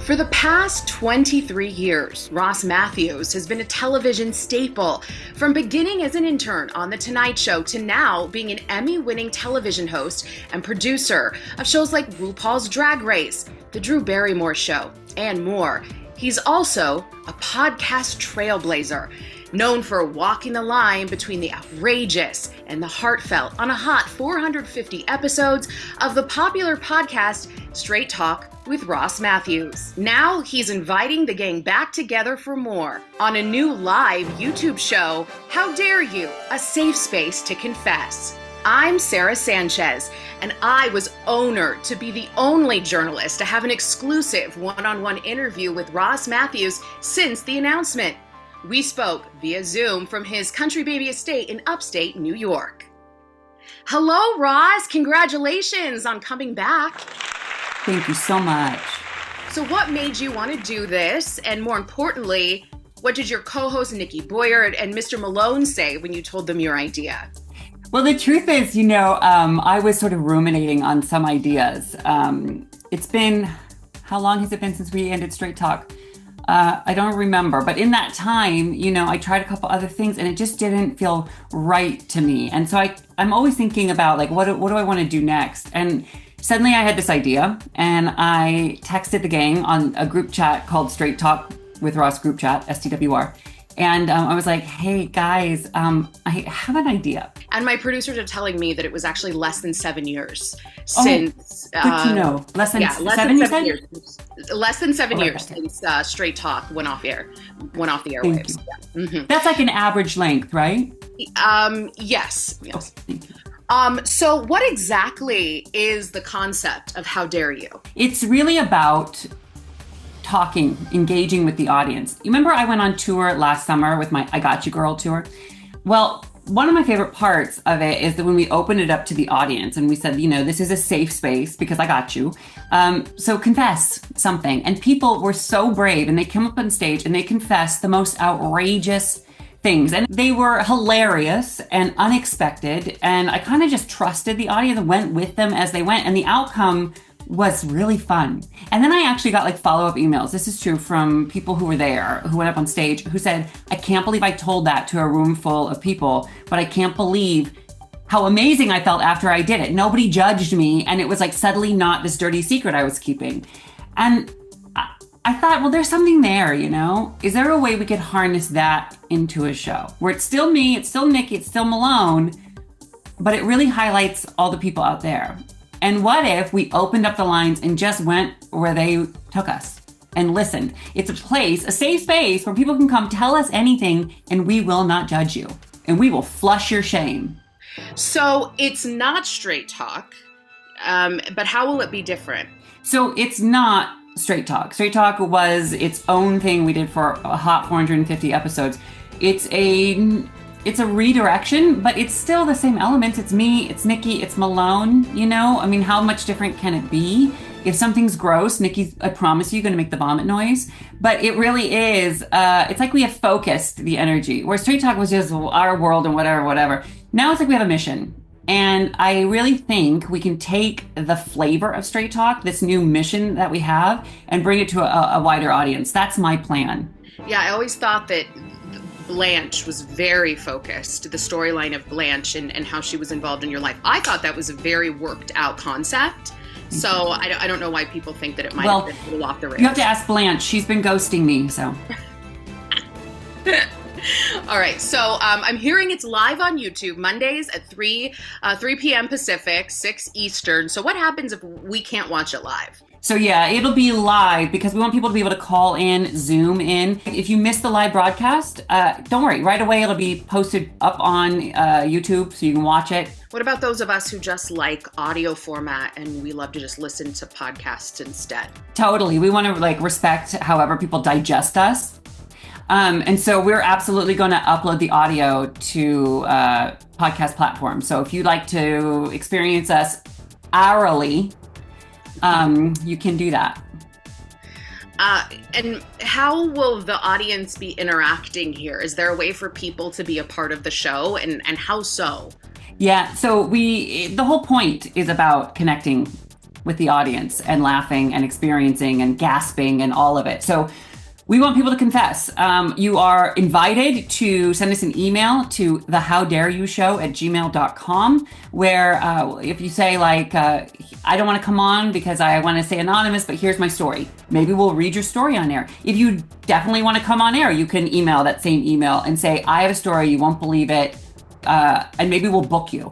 For the past 23 years, Ross Mathews has been a television staple, from beginning as an intern on The Tonight Show to now being an Emmy-winning television host and producer of shows like RuPaul's Drag Race, The Drew Barrymore Show, and more. He's also a podcast trailblazer, known for walking the line between the outrageous and the heartfelt on a hot 450 episodes of the popular podcast Straight Talk with Ross Mathews. Now he's inviting the gang back together for more on a new live YouTube show, How Dare You? A safe space to confess. I'm Sara Sanchez, and I was honored to be the only journalist to have an exclusive one-on-one interview with Ross Mathews since the announcement. We spoke via Zoom from his country baby estate in upstate New York. Hello, Ross. Congratulations on coming back. Thank you so much. So what made you want to do this? And more importantly, what did your co-host Nikki Boyard and Mr. Malone say when you told them your idea? Well, the truth is, I was sort of ruminating on some ideas. It's been, how long has it been since we ended Straight Talk? I don't remember, but in that time, I tried a couple other things and it just didn't feel right to me. And so I'm always thinking about what do I want to do next? And suddenly I had this idea and I texted the gang on a group chat called Straight Talk with Ross group chat, STWR. And I was like, hey guys, I have an idea. And my producers are telling me that it was actually less than 7 years since. Good to know. Less than 7 years. Less than 7 years since Straight Talk went off the airwaves. Yeah. Mm-hmm. That's like an average length, right? Yes. Oh, thank you. So what exactly is the concept of How Dare You? It's really about talking, engaging with the audience. You remember I went on tour last summer with my I Got You Girl tour? Well, one of my favorite parts of it is that when we opened it up to the audience and we said, this is a safe space because I got you. So confess something. And people were so brave and they came up on stage and they confessed the most outrageous things. And they were hilarious and unexpected. And I kind of just trusted the audience and went with them as they went. And the outcome was really fun. And then I actually got follow-up emails. This is true from people who were there, who went up on stage, who said, I can't believe I told that to a room full of people, but I can't believe how amazing I felt after I did it. Nobody judged me. And it was suddenly not this dirty secret I was keeping. And I thought, well, there's something there, Is there a way we could harness that into a show where it's still me, it's still Nikki, it's still Malone, but it really highlights all the people out there? And what if we opened up the lines and just went where they took us and listened? It's a place, a safe space where people can come tell us anything and we will not judge you and we will flush your shame. So it's not Straight Talk, but how will it be different? So it's not Straight Talk. Straight Talk was its own thing we did for a hot 450 episodes. It's a redirection, but it's still the same elements. It's me, it's Nikki, it's Malone, how much different can it be? If something's gross, Nikki's, I promise you, going to make the vomit noise. But it really is, it's like we have focused the energy, where Straight Talk was just our world and whatever. Now it's like we have a mission. And I really think we can take the flavor of Straight Talk, this new mission that we have, and bring it to a wider audience. That's my plan. Yeah, I always thought that Blanche was very focused, the storyline of Blanche and how she was involved in your life. I thought that was a very worked out concept. So I don't know why people think that it might have been a little off the rails. You have to ask Blanche. She's been ghosting me, so. All right. So I'm hearing it's live on YouTube Mondays at 3 p.m. Pacific, 6 Eastern. So what happens if we can't watch it live? So yeah, it'll be live because we want people to be able to call in, Zoom in. If you missed the live broadcast, don't worry. Right away, it'll be posted up on YouTube so you can watch it. What about those of us who just like audio format and we love to just listen to podcasts instead? Totally. We want to respect however people digest us. And so we're absolutely going to upload the audio to podcast platforms. So if you'd like to experience us hourly, you can do that. And how will the audience be interacting here? Is there a way for people to be a part of the show, and how so? Yeah, so the whole point is about connecting with the audience and laughing and experiencing and gasping and all of it. So we want people to confess. You are invited to send us an email to thehowdareyouShow@gmail.com, where if you say like, I don't want to come on because I want to stay anonymous, but here's my story. Maybe we'll read your story on air. If you definitely want to come on air, you can email that same email and say, I have a story, you won't believe it. And maybe we'll book you.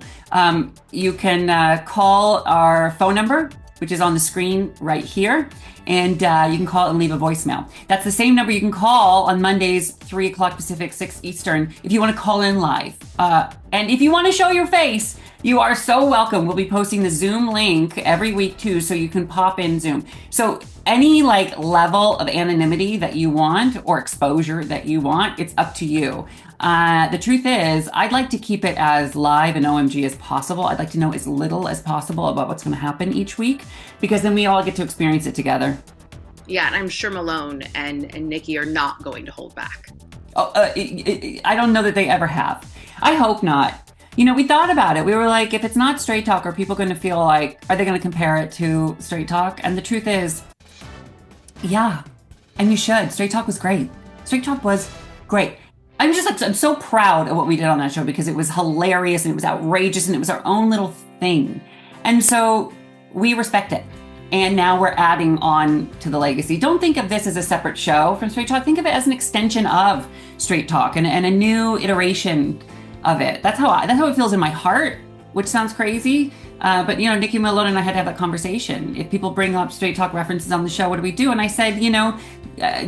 You can call our phone number, which is on the screen right here. And you can call and leave a voicemail. That's the same number you can call on Mondays, 3 o'clock Pacific, 6 Eastern, if you want to call in live. And if you want to show your face, you are so welcome. We'll be posting the Zoom link every week too, so you can pop in Zoom. So any like level of anonymity that you want or exposure that you want, it's up to you. The truth is, I'd like to keep it as live and OMG as possible. I'd like to know as little as possible about what's going to happen each week, because then we all get to experience it together. Yeah, and I'm sure Malone and Nikki are not going to hold back. I don't know that they ever have. I hope not. You know, we thought about it. We were like, if it's not Straight Talk, are people going to feel like, are they going to compare it to Straight Talk? And the truth is, yeah, and you should. Straight Talk was great. Straight Talk was great. I'm so proud of what we did on that show, because it was hilarious and it was outrageous and it was our own little thing. And so we respect it. And now we're adding on to the legacy. Don't think of this as a separate show from Straight Talk. Think of it as an extension of Straight Talk and a new iteration of it. That's how it feels in my heart, which sounds crazy. But, you know, Nikki Malone and I had to have that conversation. If people bring up Straight Talk references on the show, what do we do? And I said, you know,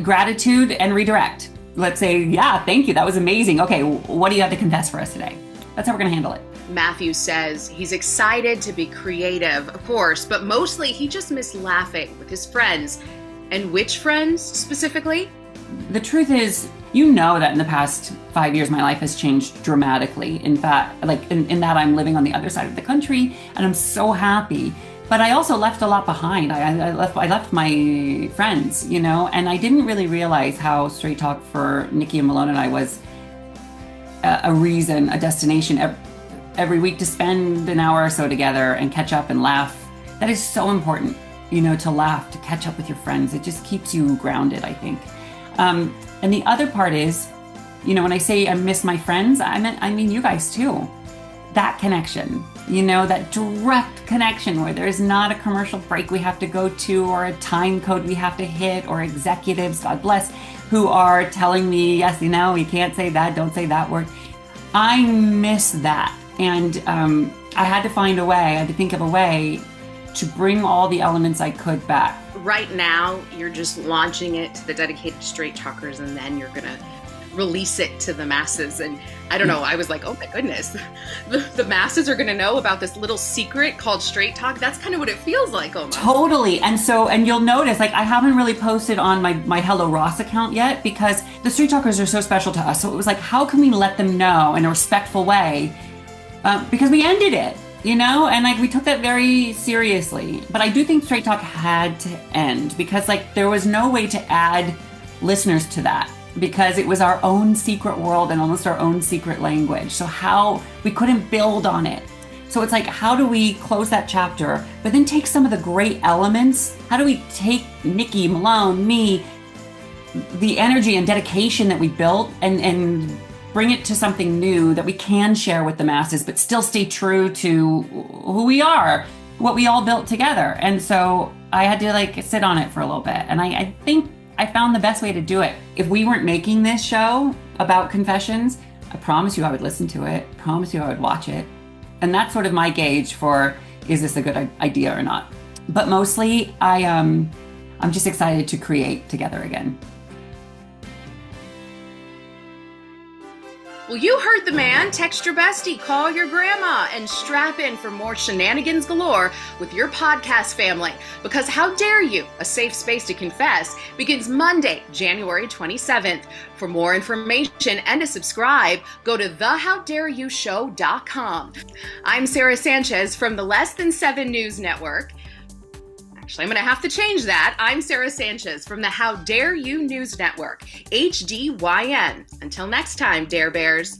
gratitude and redirect. Let's say, yeah, thank you. That was amazing. Okay, what do you have to confess for us today? That's how we're going to handle it. Mathews says he's excited to be creative, of course, but mostly he just missed laughing with his friends. And which friends specifically? The truth is, you know that in the past 5 years, my life has changed dramatically. In fact, like in that I'm living on the other side of the country, and I'm so happy. But I also left a lot behind. I left my friends, you know, and I didn't really realize how Straight Talk for Nikki and Malone and I was a reason, a destination every week to spend an hour or so together and catch up and laugh. That is so important, you know, to laugh, to catch up with your friends. It just keeps you grounded, I think. And the other part is, you know, when I say I miss my friends, I mean you guys too. That connection, you know, that direct connection where there's not a commercial break we have to go to or a time code we have to hit, or executives, God bless, who are telling me, yes, you know, you can't say that, don't say that word. I miss that. And I had to find a way, I had to think of a way to bring all the elements I could back. Right now, you're just launching it to the dedicated Straight Talkers, and then you're going to release it to the masses. And I don't know, I was like, oh my goodness, the masses are going to know about this little secret called Straight Talk. That's kind of what it feels like almost. Totally. And you'll notice, like, I haven't really posted on my Hello Ross account yet, because the Straight Talkers are so special to us. So it was like, how can we let them know in a respectful way? Because we ended it, you know, and like we took that very seriously. But I do think Straight Talk had to end, because like there was no way to add listeners to that, because it was our own secret world and almost our own secret language. So how we couldn't build on it. So it's like, how do we close that chapter, but then take some of the great elements? How do we take Nikki, Malone, me, the energy and dedication that we built and bring it to something new that we can share with the masses, but still stay true to who we are, what we all built together? And so I had to like sit on it for a little bit. And I think I found the best way to do it. If we weren't making this show about confessions, I promise you I would listen to it. I promise you I would watch it. And that's sort of my gauge for, is this a good idea or not? But mostly I'm just excited to create together again. Well, you heard the man. Text your bestie, call your grandma, and strap in for more shenanigans galore with your podcast family. Because How Dare You, a safe space to confess, begins Monday, January 27th. For more information and to subscribe, go to thehowdareyoushow.com. I'm Sara Sanchez from the Less Than 7 News Network. Actually, I'm going to have to change that. I'm Sara Sanchez from the How Dare You News Network, HDYN. Until next time, Dare Bears.